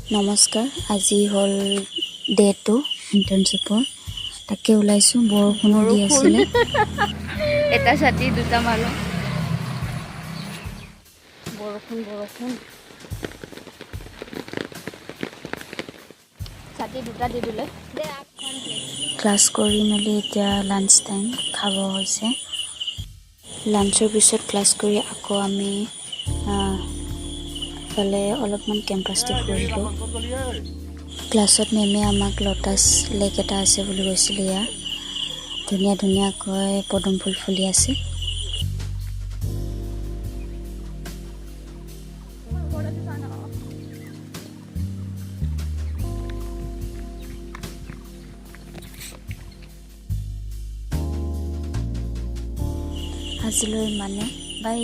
নমস্কাৰ আজি হ'ল ডে 2 ইণ্টাৰ্ণশ্বিপৰ তাকে ওলাইছোঁ বৰষুণো দি আছিলে এটা ছাতি দুটা মাৰো বৰষুণ ছাতি দুটা দি দিলে ক্লাছ কৰি মেলি এতিয়া লাঞ্চ টাইম খাব হৈছে লাঞ্চৰ পিছত ক্লাছ কৰি আকৌ আমি ফালে অলপমান কেম্পাছটো ফুৰিলোঁ ক্লাছত মেমে আমাক লটাছ লেক এটা আছে বুলি কৈছিলে ইয়াত ধুনীয়াকৈ পদুম ফুল ফুলি আছে আজিলৈ মানে বাই